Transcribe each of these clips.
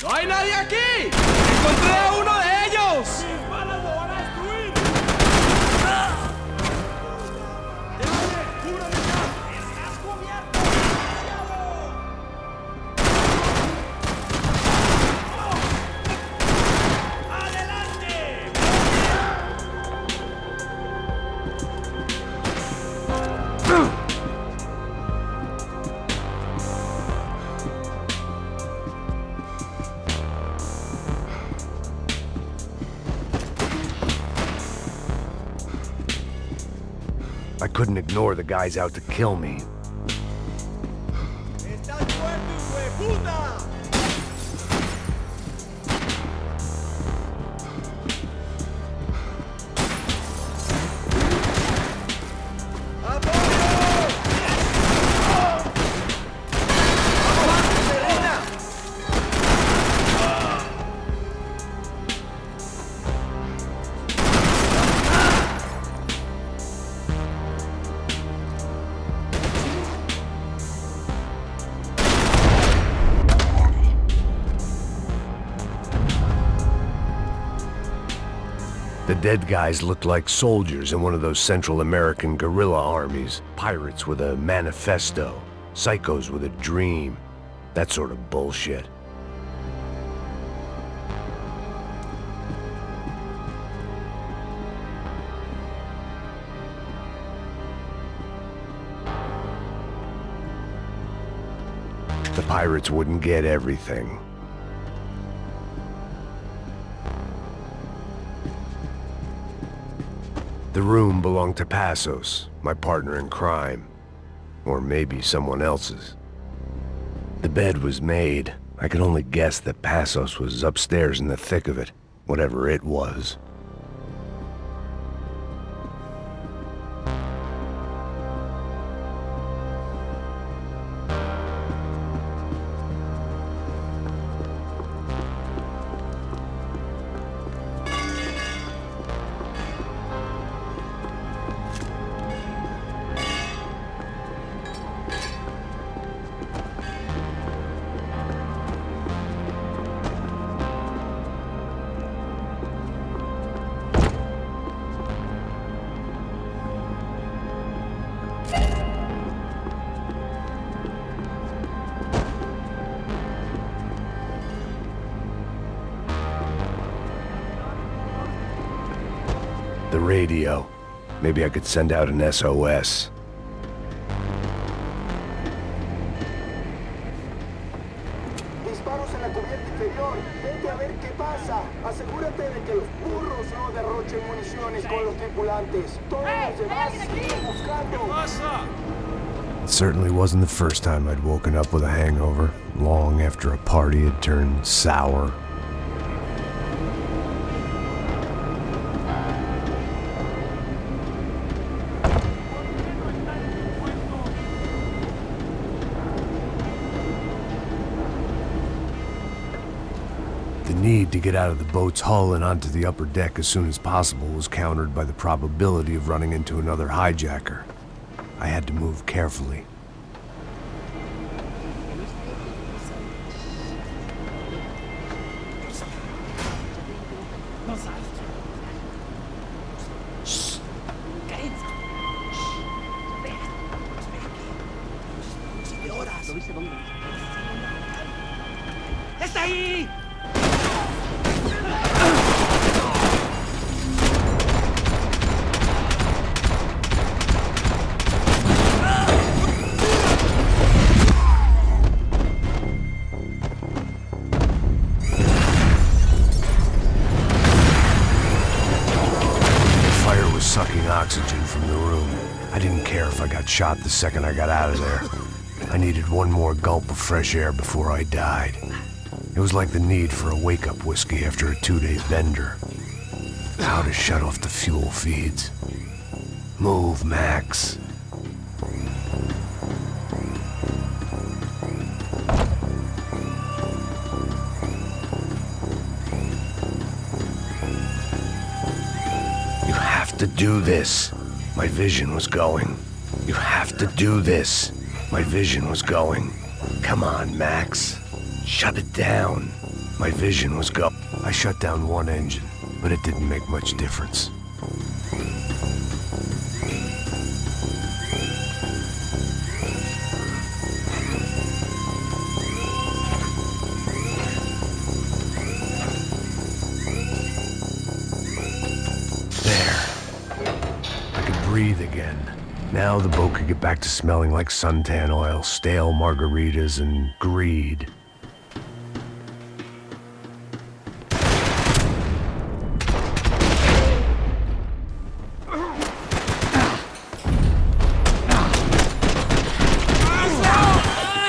¡No hay nadie aquí! ¡Encontré a uno de ellos! ¡Mis balas lo van a destruir! ¡Déjame! ¡Cúbrame ya! ¡Estás cubierto! ¡Adelante! I couldn't ignore the guys out to kill me. ¡Estás muerto, hijo de puta! The dead guys looked like soldiers in one of those Central American guerrilla armies. Pirates with a manifesto, psychos with a dream. That sort of bullshit. The pirates wouldn't get everything. The room belonged to Passos, my partner in crime. Or maybe someone else's. The bed was made. I could only guess that Passos was upstairs in the thick of it, whatever it was. The radio. Maybe I could send out an SOS. Disparos en la cubierta inferior. Vete a ver qué pasa. Asegúrate de que los burros no derrochen municiones con los tripulantes. Todos los demás siguen buscando. It certainly wasn't the first time I'd woken up with a hangover, long after a party had turned sour. The need to get out of the boat's hull and onto the upper deck as soon as possible was countered by the probability of running into another hijacker. I had to move carefully. ¡Está ahí! Sucking oxygen from the room. I didn't care if I got shot the second I got out of there. I needed one more gulp of fresh air before I died. It was like the need for a wake-up whiskey after a 2-day bender. How to shut off the fuel feeds. Move, Max. To do this. My vision was going. You have to do this. My vision was going. Come on, Max. Shut it down. My vision was gone. I shut down one engine, but it didn't make much difference. Breathe again. Now the boat could get back to smelling like suntan oil, stale margaritas, and greed.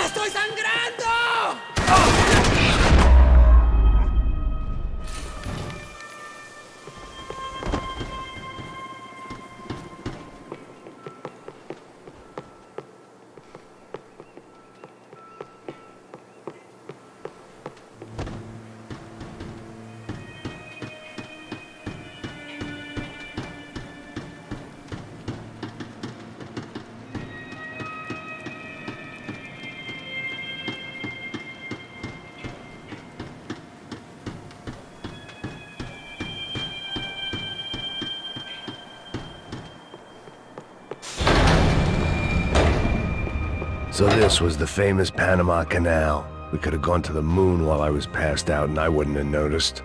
¡Estoy sangrando! So this was the famous Panama Canal. We could have gone to the moon while I was passed out and I wouldn't have noticed.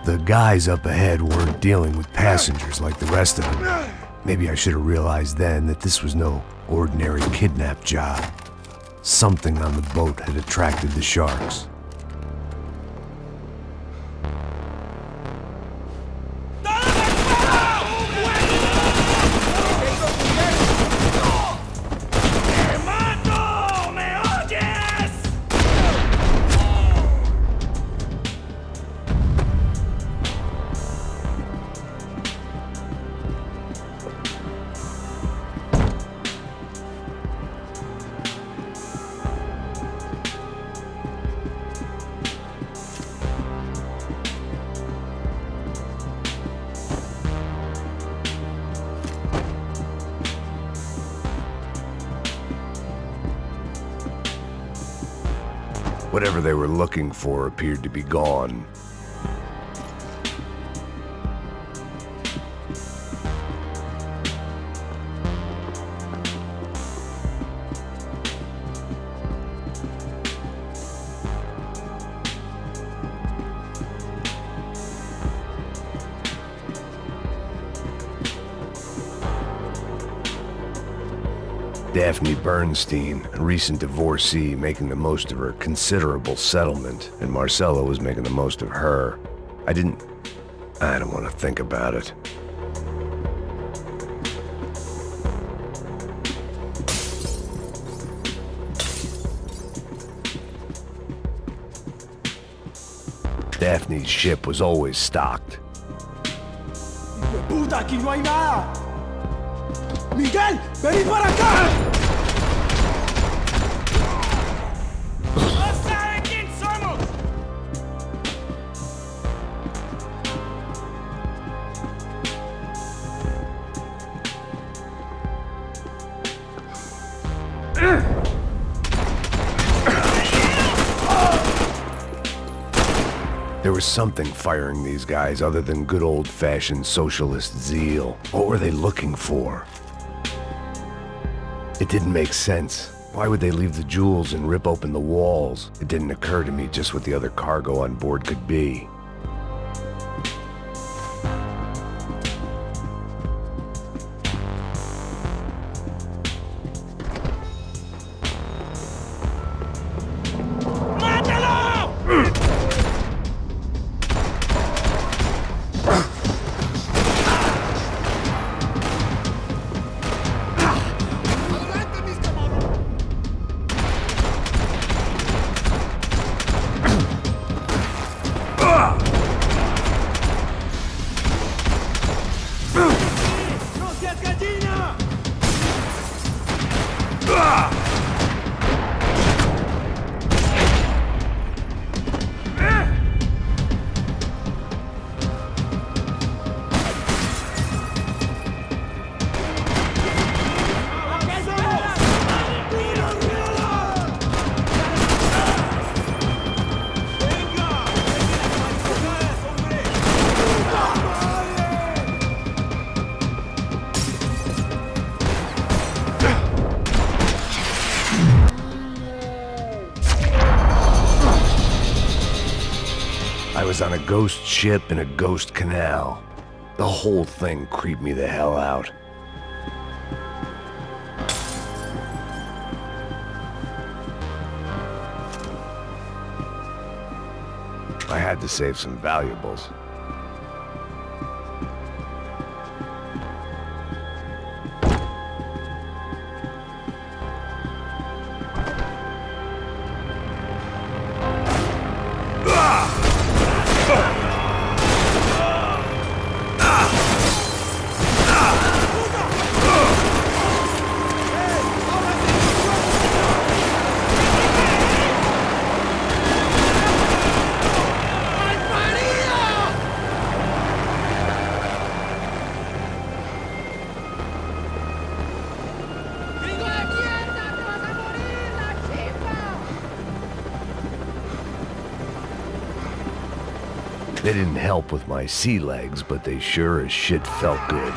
The guys up ahead weren't dealing with passengers like the rest of them. Maybe I should have realized then that this was no ordinary kidnap job. Something on the boat had attracted the sharks. Whatever they were looking for appeared to be gone. Daphne Bernstein, a recent divorcee, making the most of her considerable settlement, and Marcella was making the most of her. I don't want to think about it. Daphne's ship was always stocked. ¡Puta, aquí no hay nada! ¡Miguel, vení para acá! ¡No saben quién somos! There was something firing these guys other than good old-fashioned socialist zeal. What were they looking for? It didn't make sense. Why would they leave the jewels and rip open the walls? It didn't occur to me just what the other cargo on board could be. was on a ghost ship in a ghost canal. The whole thing creeped me the hell out. I had to save some valuables. They didn't help with my sea legs, but they sure as shit felt good.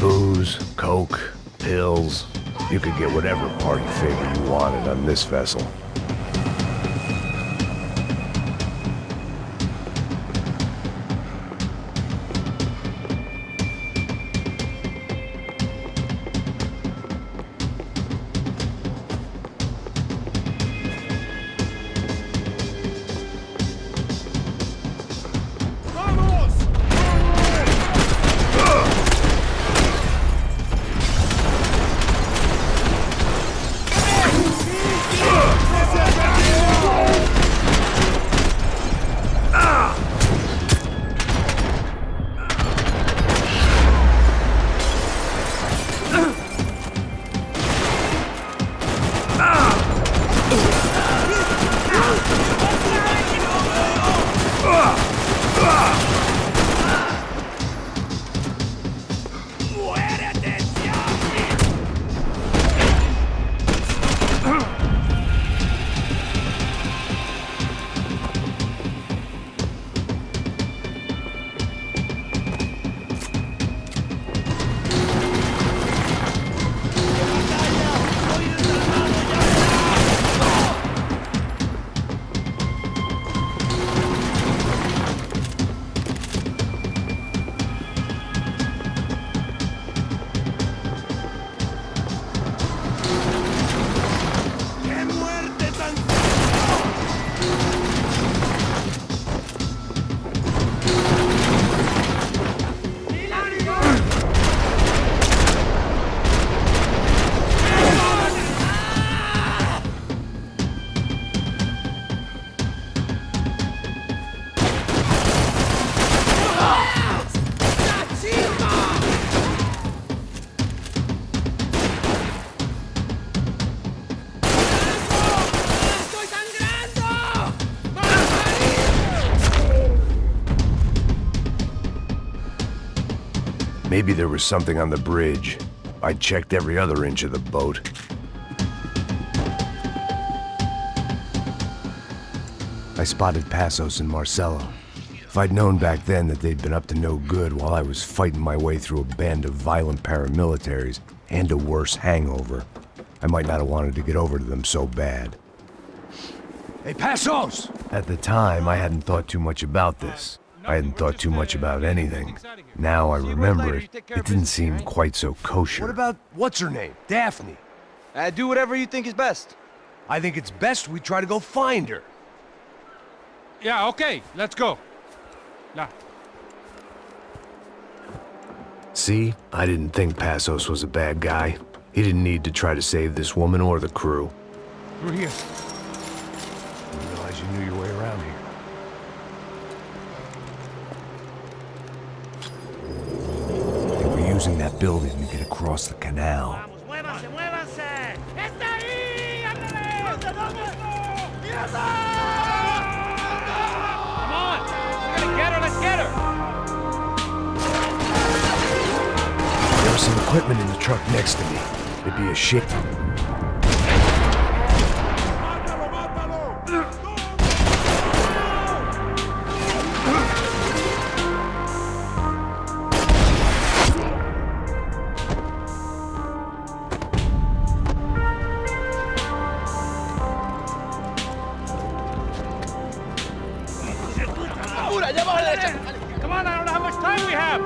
Booze, coke, pills. You could get whatever party favor you wanted on this vessel. Maybe there was something on the bridge. I checked every other inch of the boat. I spotted Passos and Marcelo. If I'd known back then that they'd been up to no good while I was fighting my way through a band of violent paramilitaries and a worse hangover, I might not have wanted to get over to them so bad. Hey, Passos! At the time, I hadn't thought too much about this. I hadn't thought too much about anything. Now I remember it, it didn't seem quite so kosher. What about, what's her name? Daphne. Do whatever you think is best. I think it's best we try to go find her. Yeah, okay, let's go. Nah. See, I didn't think Passos was a bad guy. He didn't need to try to save this woman or the crew. Through here. I didn't realize you knew your way around here. They were using that building to get across the canal. ¡Muévanse, muévanse! ¡Está ahí! ¡Ándale! Come on! We're gonna get her, let's get her! There was some equipment in the truck next to me. It'd be a shit. Come on, I don't know how much time we have!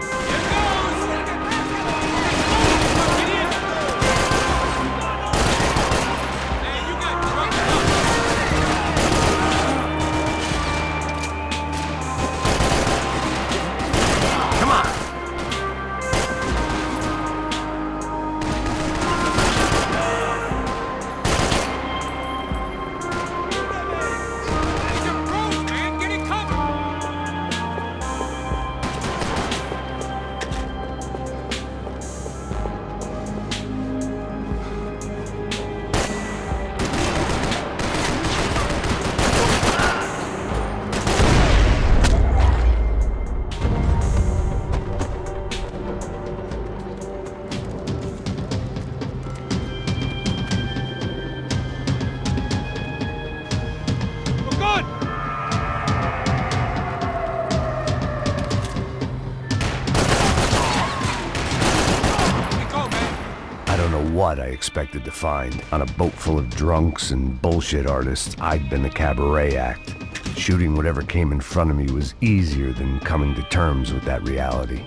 What I expected to find. On a boat full of drunks and bullshit artists, I'd been a cabaret act. Shooting whatever came in front of me was easier than coming to terms with that reality.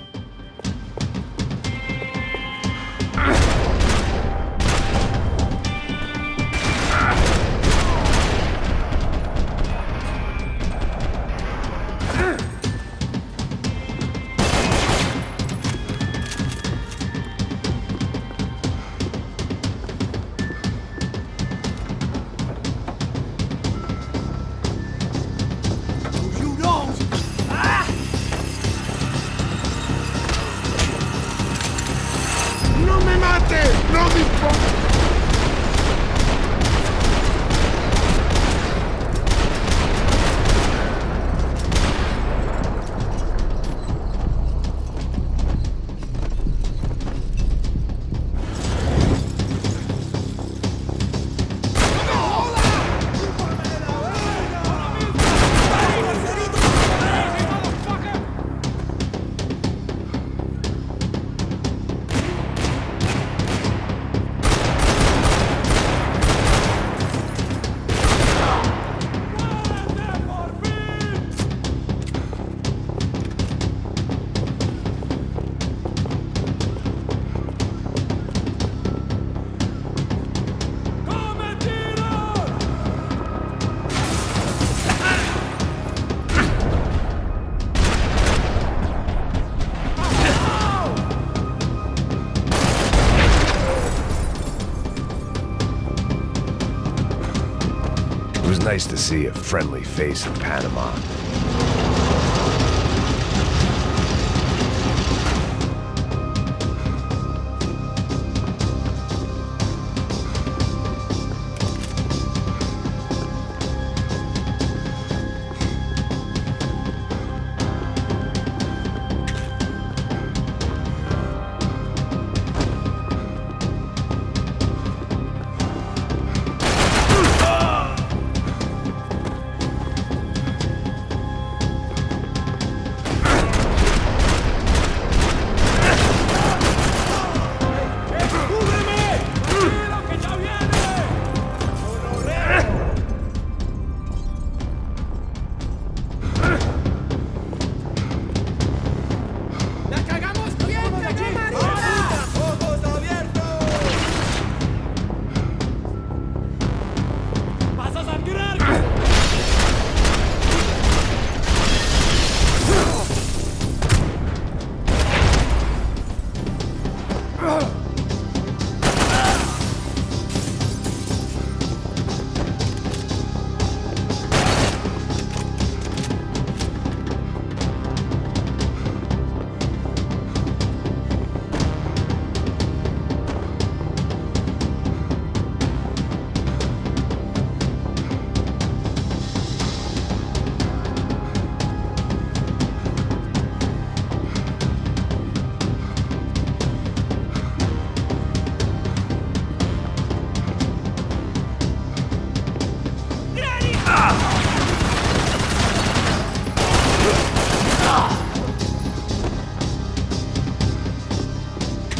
It was nice to see a friendly face in Panama.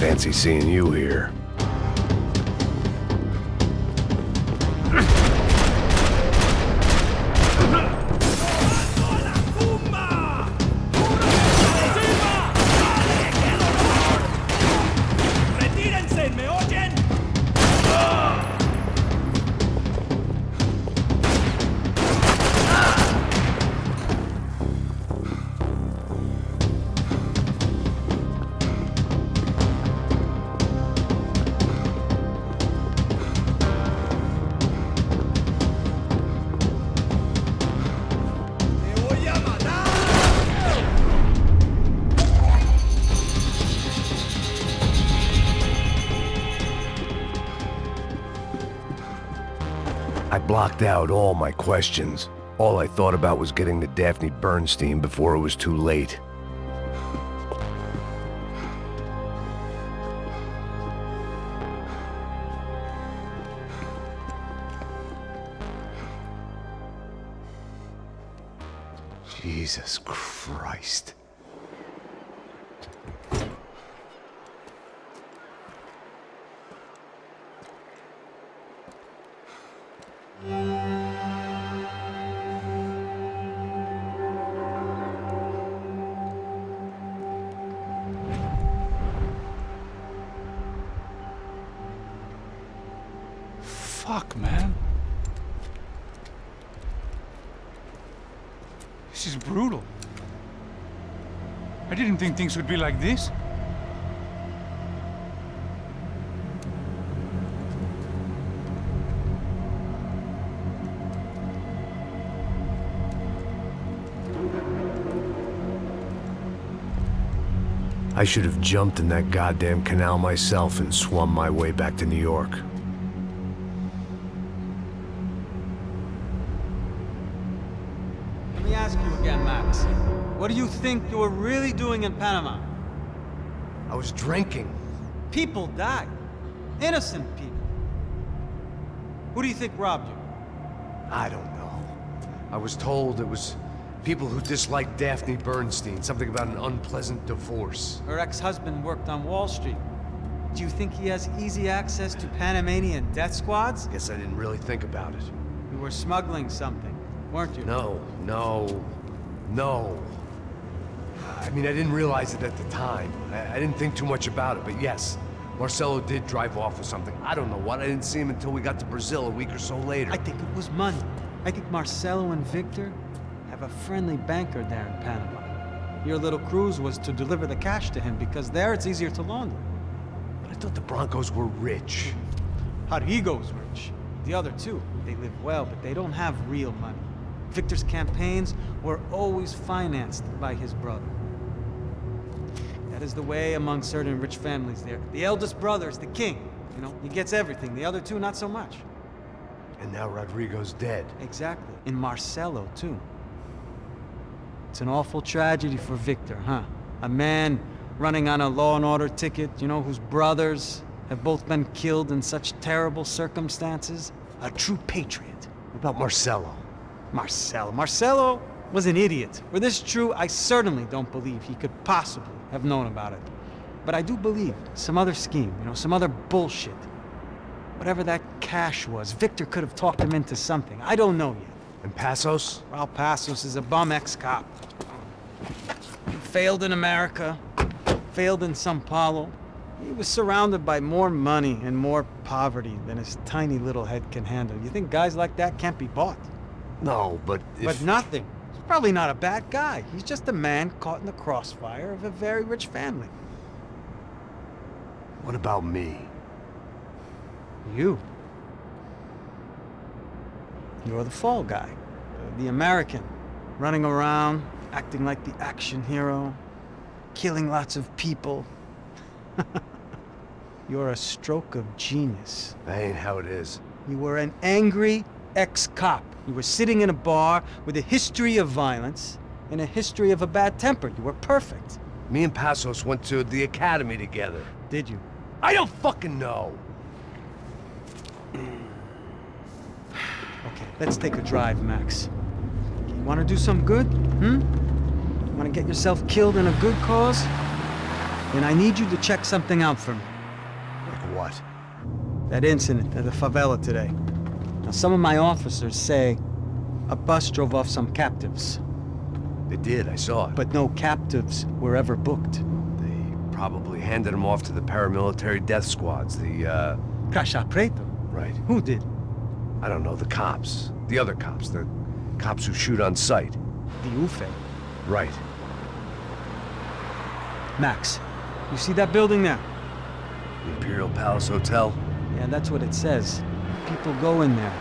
Fancy seeing you here. I blocked out all my questions. All I thought about was getting to Daphne Bernstein before it was too late. Jesus Christ. Fuck, man. This is brutal. I didn't think things would be like this. I should have jumped in that goddamn canal myself and swum my way back to New York. Let me ask you again, Max. What do you think you were really doing in Panama? I was drinking. People died. Innocent people. Who do you think robbed you? I don't know. I was told it was people who disliked Daphne Bernstein, something about an unpleasant divorce. Her ex-husband worked on Wall Street. Do you think he has easy access to Panamanian death squads? Guess I didn't really think about it. You were smuggling something, weren't you? No. I mean, I didn't realize it at the time. I didn't think too much about it, but yes, Marcelo did drive off with something. I don't know what. I didn't see him until we got to Brazil a week or so later. I think it was money. I think Marcelo and Victor have a friendly banker there in Panama. Your little cruise was to deliver the cash to him because there it's easier to launder. But I thought the Broncos were rich. Rodrigo's rich. The other two, they live well, but they don't have real money. Victor's campaigns were always financed by his brother. That is the way among certain rich families there. The eldest brother is the king. You know, he gets everything. The other two, not so much. And now Rodrigo's dead. Exactly. And Marcelo, too. It's an awful tragedy for Victor, huh? A man running on a law and order ticket, you know, whose brothers have both been killed in such terrible circumstances. A true patriot. What about Marcelo? Marcelo was an idiot. Were this true, I certainly don't believe he could possibly have known about it. But I do believe some other scheme, you know, some other bullshit. Whatever that cash was, Victor could have talked him into something. I don't know yet. And Passos? Well, Passos is a bum ex-cop. He failed in America, failed in São Paulo. He was surrounded by more money and more poverty than his tiny little head can handle. You think guys like that can't be bought? No, but But nothing. He's probably not a bad guy. He's just a man caught in the crossfire of a very rich family. What about me? You. You're the fall guy. The American. Running around, acting like the action hero. Killing lots of people. You're a stroke of genius. That ain't how it is. You were an angry ex-cop. You were sitting in a bar with a history of violence and a history of a bad temper. You were perfect. Me and Passos went to the academy together. Did you? I don't fucking know. Okay, let's take a drive, Max. You want to do some good? Want to get yourself killed in a good cause? And I need you to check something out for me. Like what? That incident at the favela today. Now, some of my officers say a bus drove off some captives, They did, I saw it. but no captives were ever booked. They probably handed them off to the paramilitary death squads, the, Caixa Preto? Right. Who did? I don't know, the cops. The other cops, the cops who shoot on sight. The UFE. Right. Max, you see that building there? The Imperial Palace Hotel? Yeah, that's what it says. People go in there,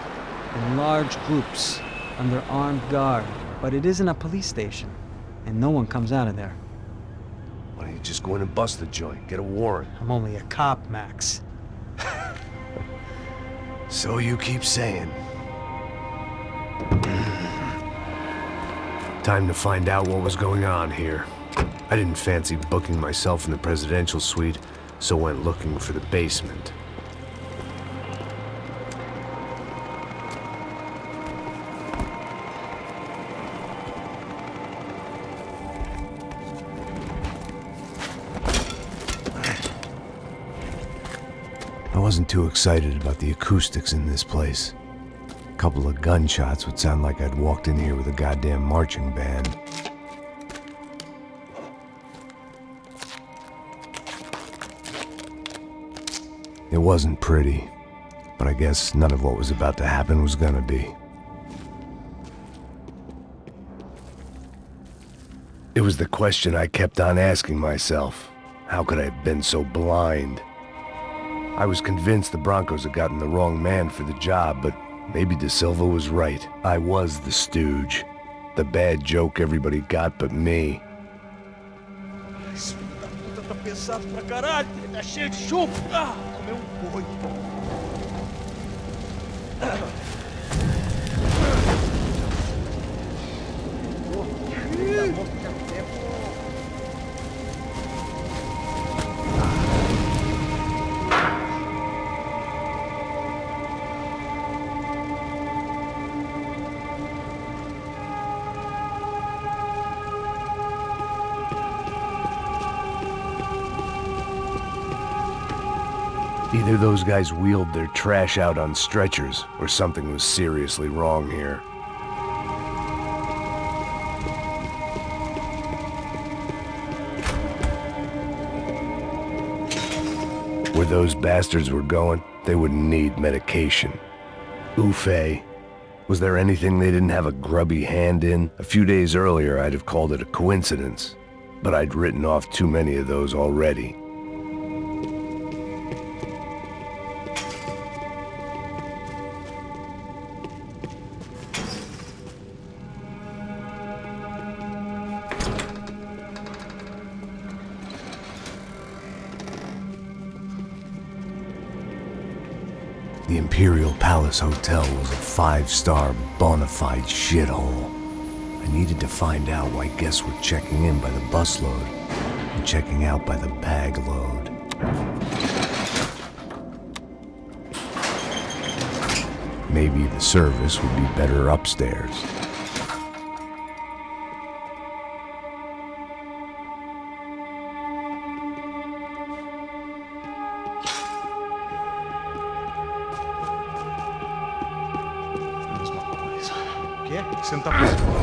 in large groups, under armed guard. But it isn't a police station, and no one comes out of there. Why don't you just go in and bust the joint, get a warrant? I'm only a cop, Max. So you keep saying. Time to find out what was going on here. I didn't fancy booking myself in the presidential suite, so went looking for the basement. I wasn't too excited about the acoustics in this place. A couple of gunshots would sound like I'd walked in here with a goddamn marching band. It wasn't pretty, but I guess none of what was about to happen was gonna be. It was the question I kept on asking myself. How could I have been so blind? I was convinced the Broncos had gotten the wrong man for the job, but maybe De Silva was right. I was the stooge. The bad joke everybody got but me. Isso da puta tá pesado pra caralho. Tá cheio de chumbo. Ah, comeu boi. Either those guys wheeled their trash out on stretchers, or something was seriously wrong here. Where those bastards were going, they wouldn't need medication. Ufe. Was there anything they didn't have a grubby hand in? A few days earlier, I'd have called it a coincidence, but I'd written off too many of those already. The Imperial Palace Hotel was a 5-star bona fide shithole. I needed to find out why guests were checking in by the busload and checking out by the bag load. Maybe the service would be better upstairs. ¿Qué? Senta por cima.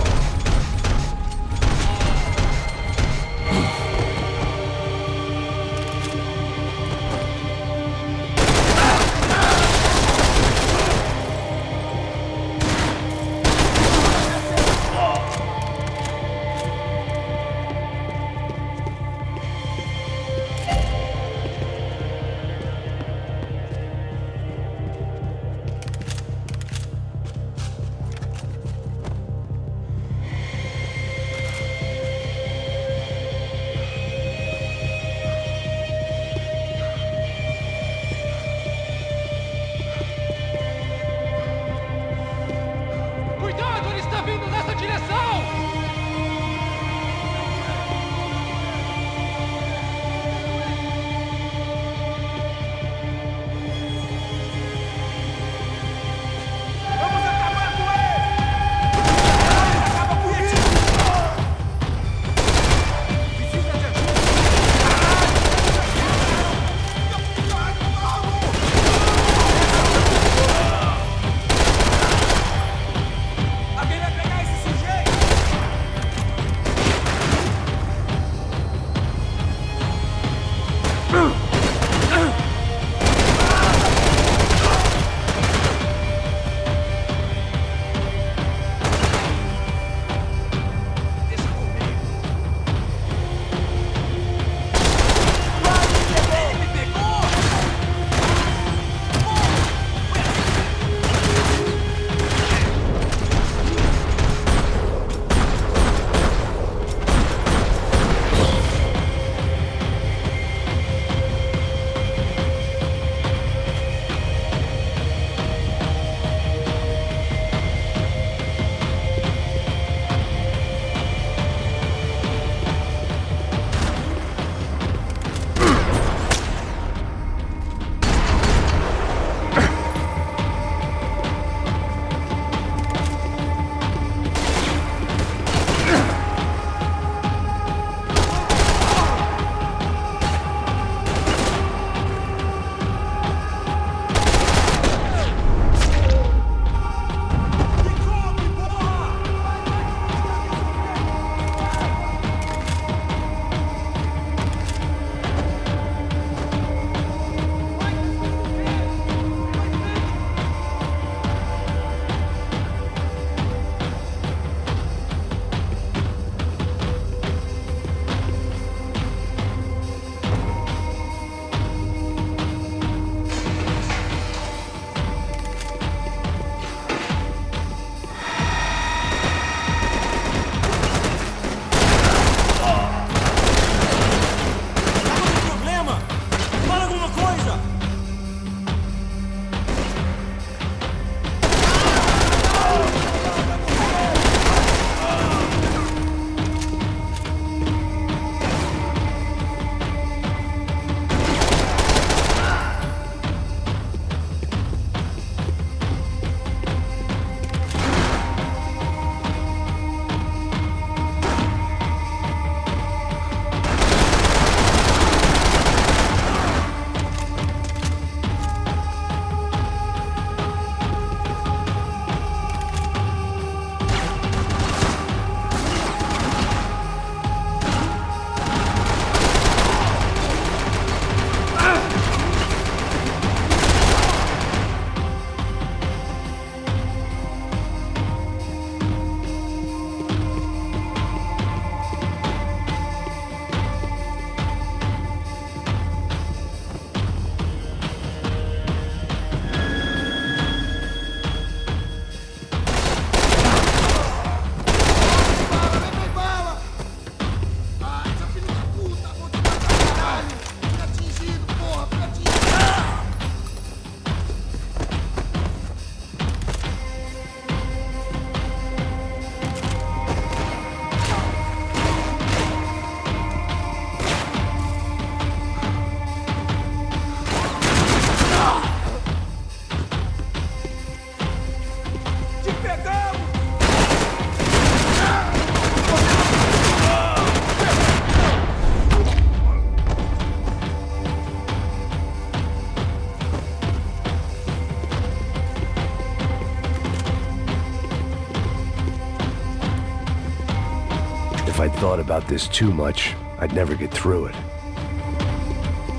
if I'd thought about this too much, I'd never get through it.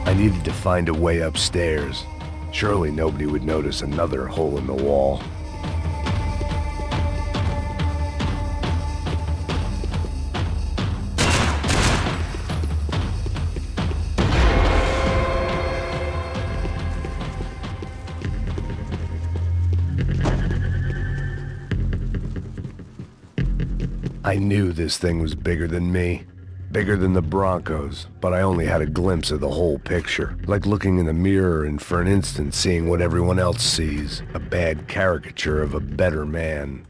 I needed to find a way upstairs. Surely nobody would notice another hole in the wall. I knew this thing was bigger than me, bigger than the Broncos, but I only had a glimpse of the whole picture, like looking in the mirror and for an instant seeing what everyone else sees, a bad caricature of a better man.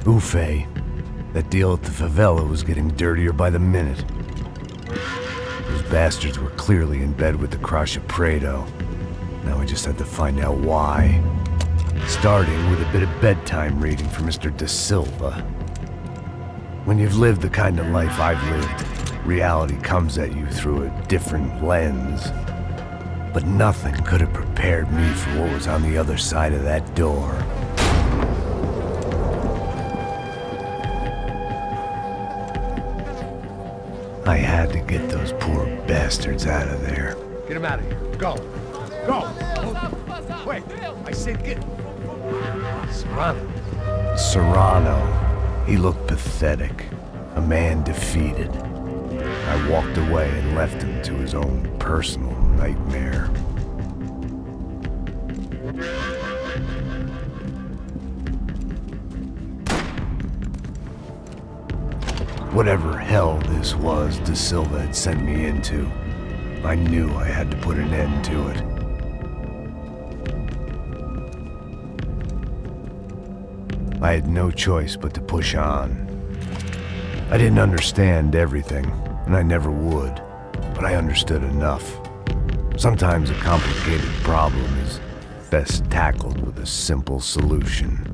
Ufe. That deal at the favela was getting dirtier by the minute. Those bastards were clearly in bed with the Crusher Prado. Now I just had to find out why. Starting with a bit of bedtime reading for Mr. Da Silva. When you've lived the kind of life I've lived, reality comes at you through a different lens. But nothing could have prepared me for what was on the other side of that door. I had to get those poor bastards out of there. Get him out of here. Go. Go. Wait. I said get... Serrano. Serrano. He looked pathetic. A man defeated. I walked away and left him to his own personal nightmare. Whatever hell this was Da Silva had sent me into, I knew I had to put an end to it. I had no choice but to push on. I didn't understand everything, and I never would, but I understood enough. Sometimes a complicated problem is best tackled with a simple solution.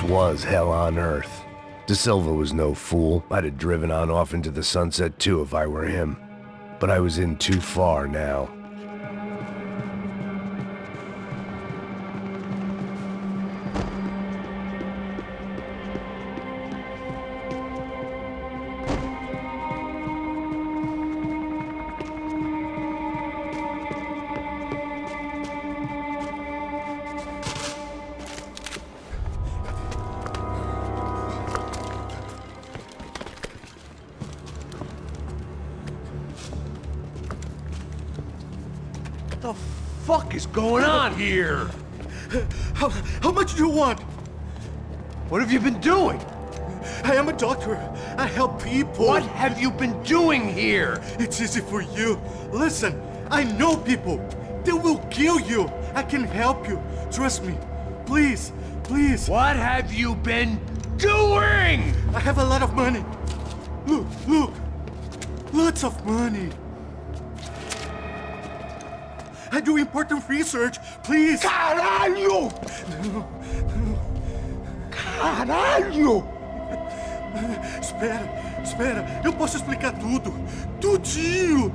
was hell on earth. De Silva was no fool. I'd have driven on off into the sunset too if I were him. But I was in too far now. What the fuck is going on here? How much do you want? What have you been doing? I am a doctor. I help people. What have you been doing here? It's easy for you. Listen, I know people. They will kill you. I can help you. Trust me. Please, please. What have you been doing? I have a lot of money. Look, look. Lots of money. I do important research. Please. Caralho! Caralho! Espera, espera. Eu posso explicar tudo. Tudinho.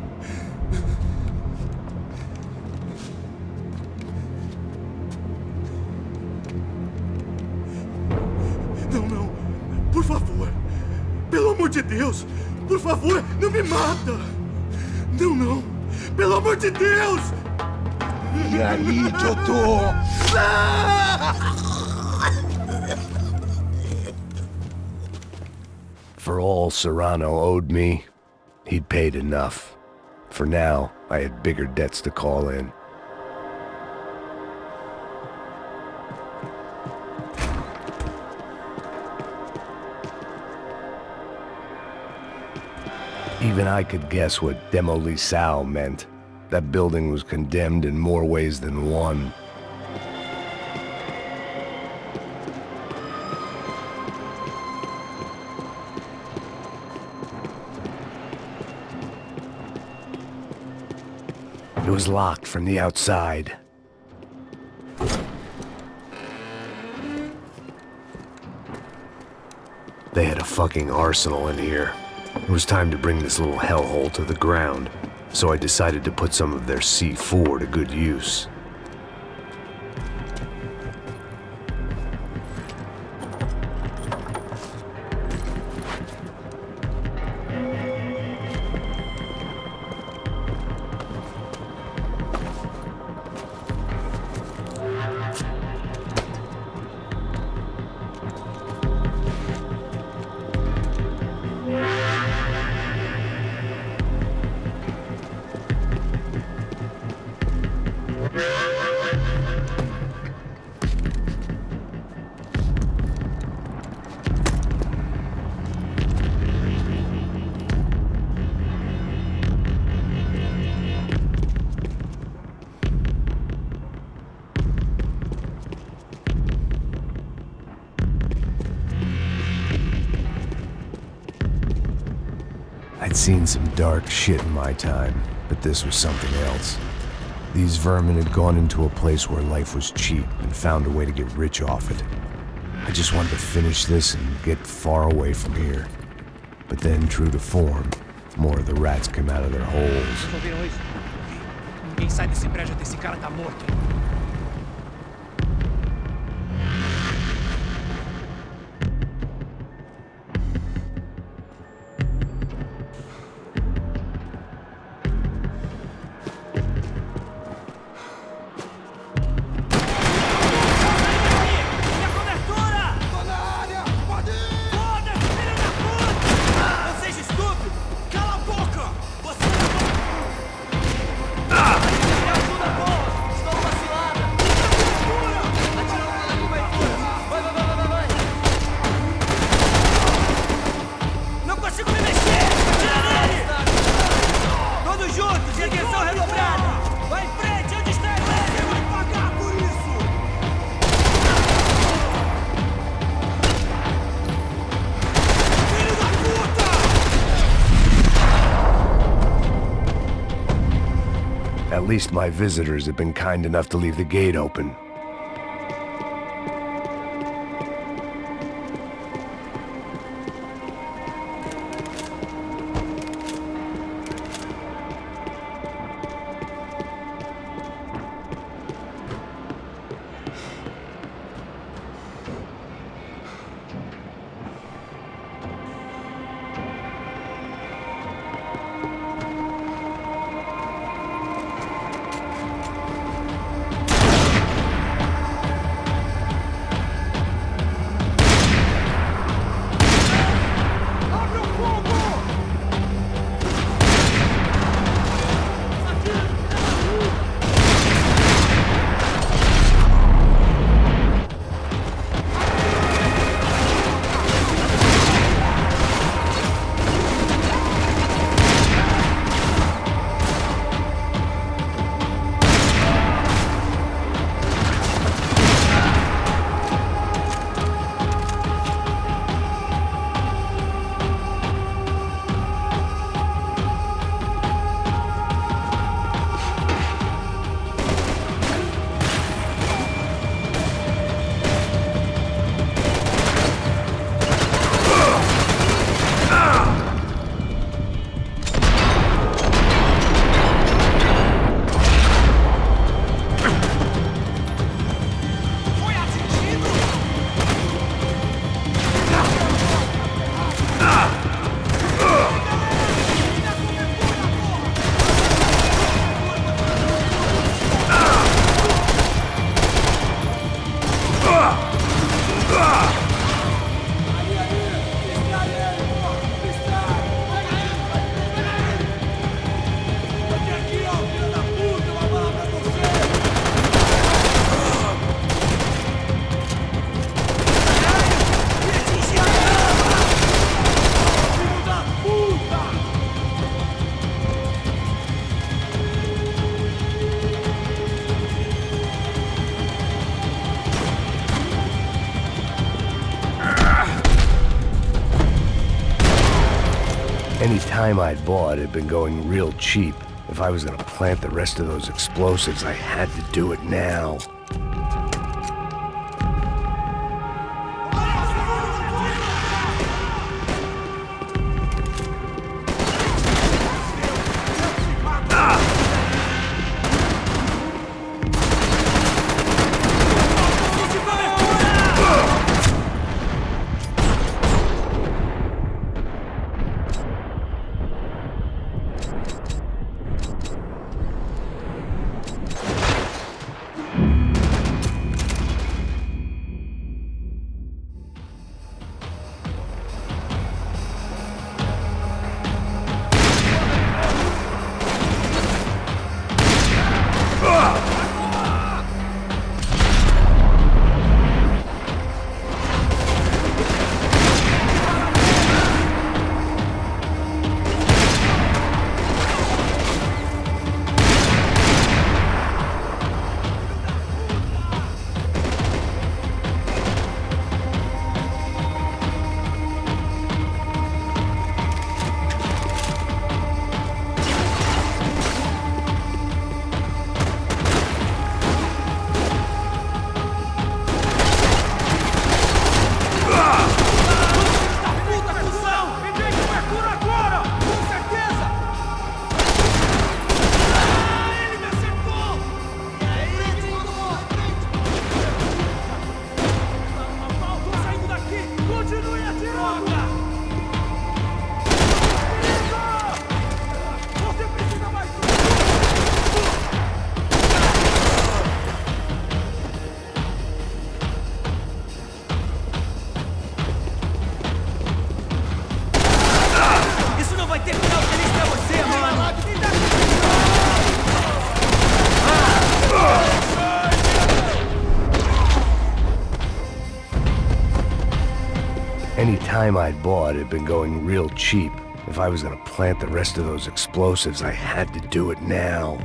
Não, não. Por favor. Pelo amor de Deus. Por favor, não me mata. Não, não. Pelo amor de Deus. E aí, doutor? For all Serrano owed me, he'd paid enough. For now, I had bigger debts to call in. Even I could guess what demolição meant. That building was condemned in more ways than one. It was locked from the outside. They had a fucking arsenal in here. It was time to bring this little hellhole to the ground, so I decided to put some of their C4 to good use. I'd seen some dark shit in my time, but this was something else. These vermin had gone into a place where life was cheap and found a way to get rich off it. I just wanted to finish this and get far away from here. But then, true to form, more of the rats came out of their holes. Vocês ouviram isso? Ninguém sai desse prédio até esse cara tá morto. At least my visitors had been kind enough to leave the gate open. Any time I'd bought had been going real cheap. If I was gonna plant the rest of those explosives, I had to do it now. Any time I'd bought had been going real cheap. If I was gonna plant the rest of those explosives, I had to do it now.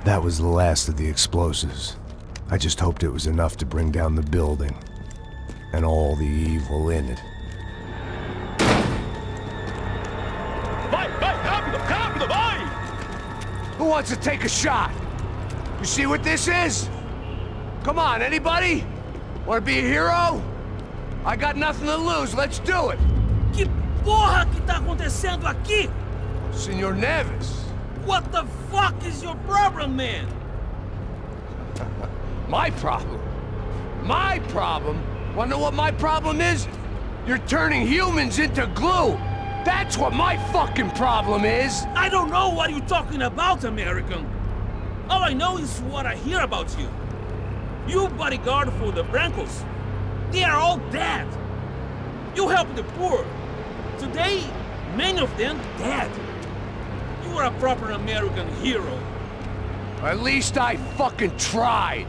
That was the last of the explosives. I just hoped it was enough to bring down the building and all the evil in it. Vai, rápido, rápido, vai! Who wants to take a shot? You see what this is? Come on, anybody? Want to be a hero? I got nothing to lose, let's do it! Que porra que tá acontecendo aqui? Senor Neves. What the fuck is your problem, man? My problem? My problem? Wanna know what my problem is? You're turning humans into glue! That's what my fucking problem is! I don't know what you're talking about, American. All I know is what I hear about you. You bodyguard for the Brancos. They are all dead. You help the poor. Today, many of them dead. You are a proper American hero. At least I fucking tried.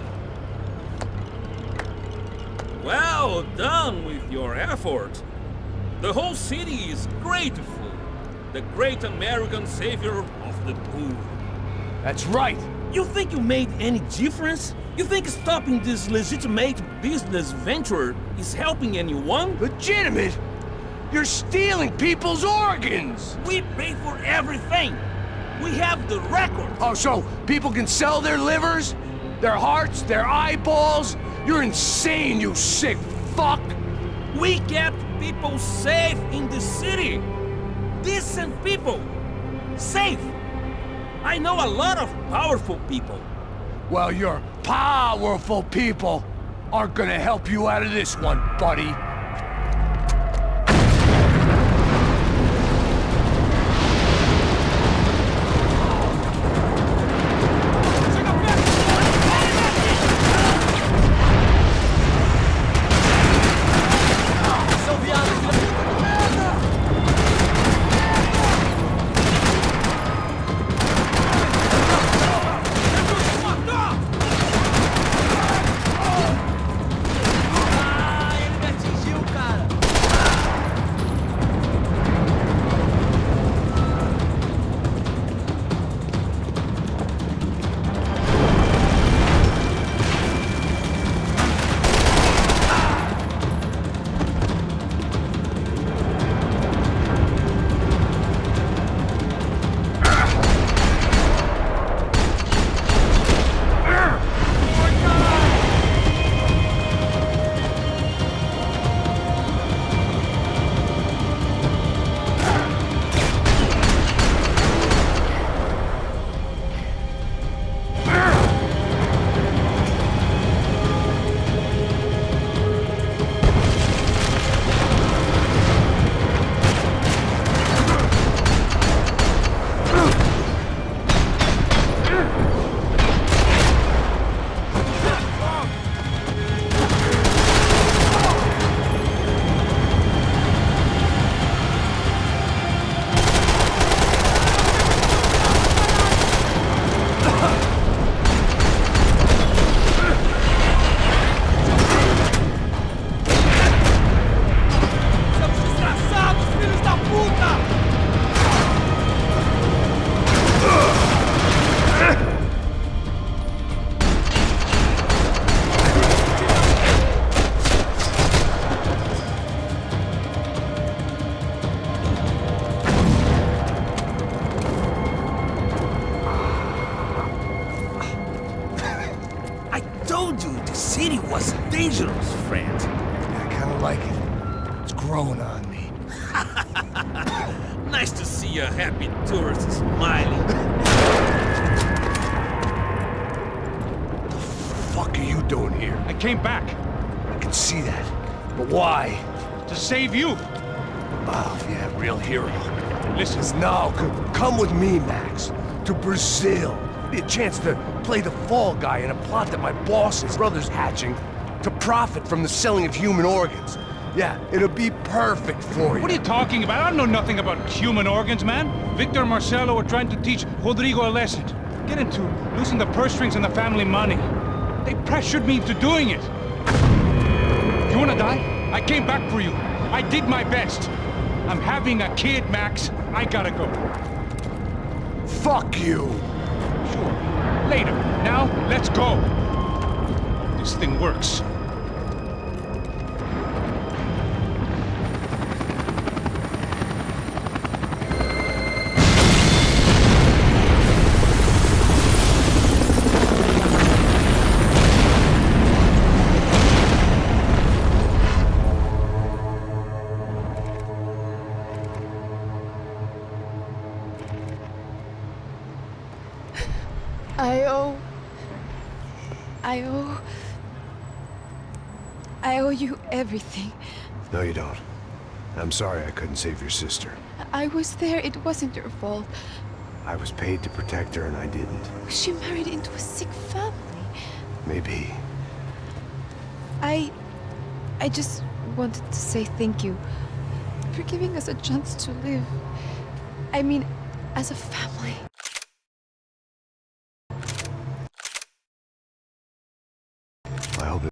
Well done with your effort. The whole city is grateful. The great American savior of the poor. That's right. You think you made any difference? You think stopping this legitimate business venture is helping anyone? Legitimate? You're stealing people's organs! We pay for everything. We have the record. Oh, so people can sell their livers? Their hearts? Their eyeballs? You're insane, you sick fuck! We kept people safe in the city. Decent people. Safe. I know a lot of powerful people. Well, your powerful people aren't gonna help you out of this one, buddy. Dangerous, friend. I kinda like it. It's growing on me. Nice to see a happy tourist smiling. What the fuck are you doing here? I came back I can see that. But why? to save you. Oh, yeah, real hero. Listen, No, come with me, Max. To Brazil. Be a chance to play the fall guy in a plot that my boss's brother's hatching to profit from the selling of human organs. Yeah, it'll be perfect for you. what are you talking about? I don't know nothing about human organs, man. Victor and Marcelo were trying to teach Rodrigo a lesson. Get into losing the purse strings and the family money. They pressured me into doing it. You wanna die? I came back for you. I did my best. I'm having a kid, Max. I gotta go. Fuck you! Sure. Later. Now, let's go. This thing works. I owe you everything. No, you don't. I'm sorry I couldn't save your sister. I was there. It wasn't your fault. I was paid to protect her and I didn't. She married into a sick family. Maybe. I just wanted to say thank you for giving us a chance to live. I mean, as a family. I hope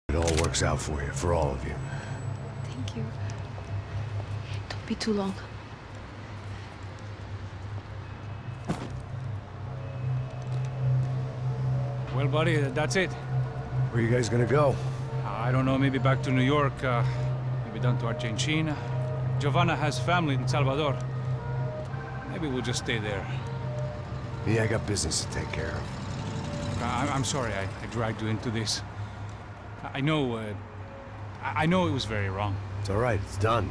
it all works out for you, for all of you. Thank you. Don't be too long. Well, buddy, that's it. Where are you guys gonna go? I don't know, maybe back to New York, maybe down to Argentina. Giovanna has family in Salvador. Maybe we'll just stay there. Yeah, I got business to take care of. I'm sorry I dragged you into this. I know it was very wrong. It's all right, it's done.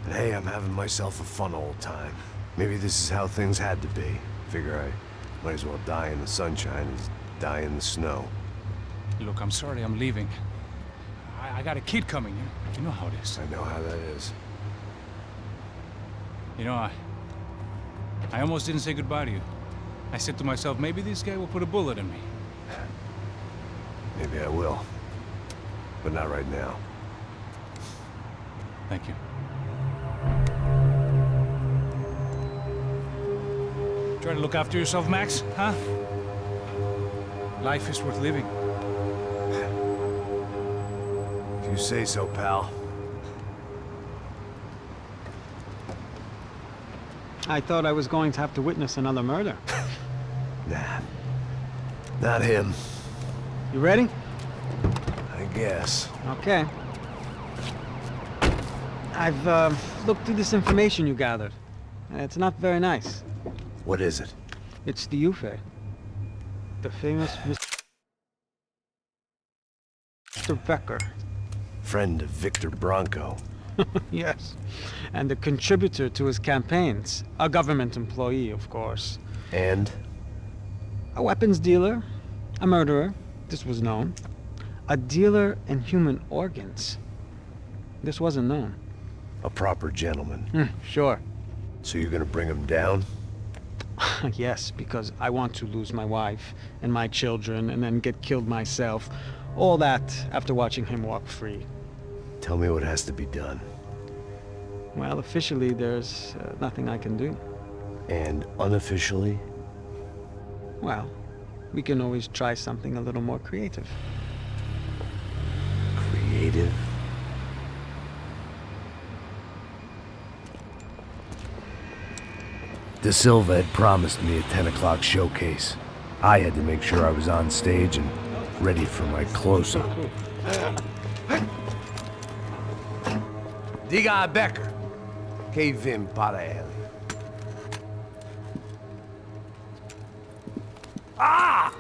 And hey, I'm having myself a fun old time. Maybe this is how things had to be. Figure I might as well die in the sunshine as die in the snow. Look, I'm sorry I'm leaving. I got a kid coming. You know how it is. I know how that is. You know, I almost didn't say goodbye to you. I said to myself, maybe this guy will put a bullet in me. Maybe I will. But not right now. Thank you. Try to look after yourself, Max, huh? Life is worth living. If you say so, pal. I thought I was going to have to witness another murder. Nah. Not him. You ready? I guess. Okay. I've looked through this information you gathered. It's not very nice. What is it? It's the Ufe. The famous Mr. Becker. Friend of Victor Bronco. Yes. And a contributor to his campaigns. A government employee, of course. And? A weapons dealer. A murderer. This was known. A dealer in human organs. This wasn't known. A proper gentleman. Sure. So you're gonna bring him down? Yes, because I want to lose my wife and my children and then get killed myself. All that after watching him walk free. Tell me what has to be done. Well, officially, there's nothing I can do. And unofficially? Well, we can always try something a little more creative. Creative? De Silva had promised me a 10 o'clock showcase. I had to make sure I was on stage and ready for my close-up. Diga a Becker. Que vim para ele. Ah!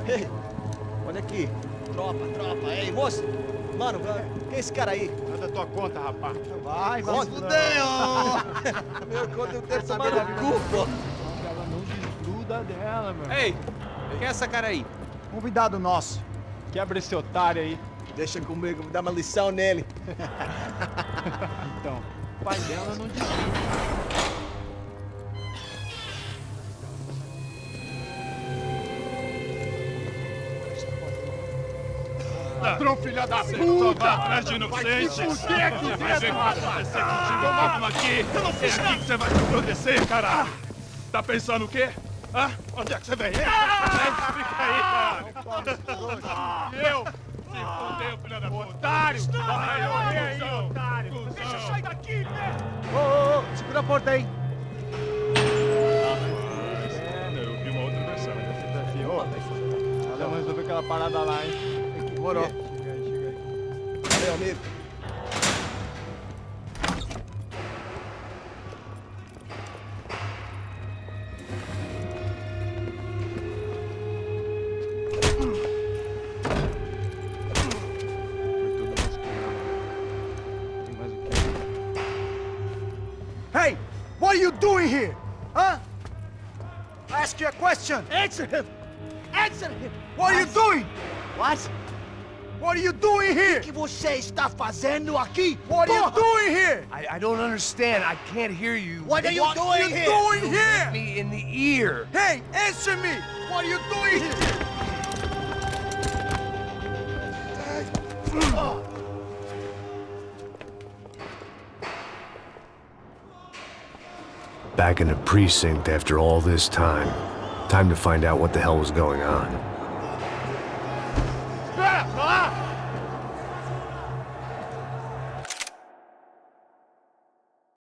Ei, olha aqui. Tropa. Ei, moço. Mano, quem é esse cara aí? Nada tua conta, rapaz. Vai fudeu! Meu, quando eu quero tomar no cu, pô. Ela não desgruda dela, meu. Ei, quem é essa cara aí? Convidado nosso. Quebra esse otário aí. Deixa comigo, vou dar uma lição nele. Então, o pai dela não desgruda. Ladrão, filha da puta! Vai atrás de inocente! Por que aqui dentro? Vai ver o que vai acontecer contigo mesmo aqui! Eu não fiz nada! É aqui que você vai se acontecer, caralho! Tá pensando o quê? Hã? Onde é que você vem? Fica aí, caralho! E eu? Se fodeu, filha da puta! Otário! Vai, aí, otário! Deixa eu sair daqui, né? Ô, segura a porta aí! Eu vi uma outra versão. Vamos resolver aquela parada lá, hein? Demorou. Chega aí. Valeu, amigo. Hey, what are you doing here? Huh? I ask you a question. Answer him! Answer him! What are you doing? What? What are you doing here? O que você está fazendo aqui? What are you doing here? I don't understand. I can't hear you. What are you doing here? Doing here? Hit me in the ear. Hey, answer me! What are you doing here? Back in the precinct after all this time. Time to find out what the hell was going on. Espera! Lá!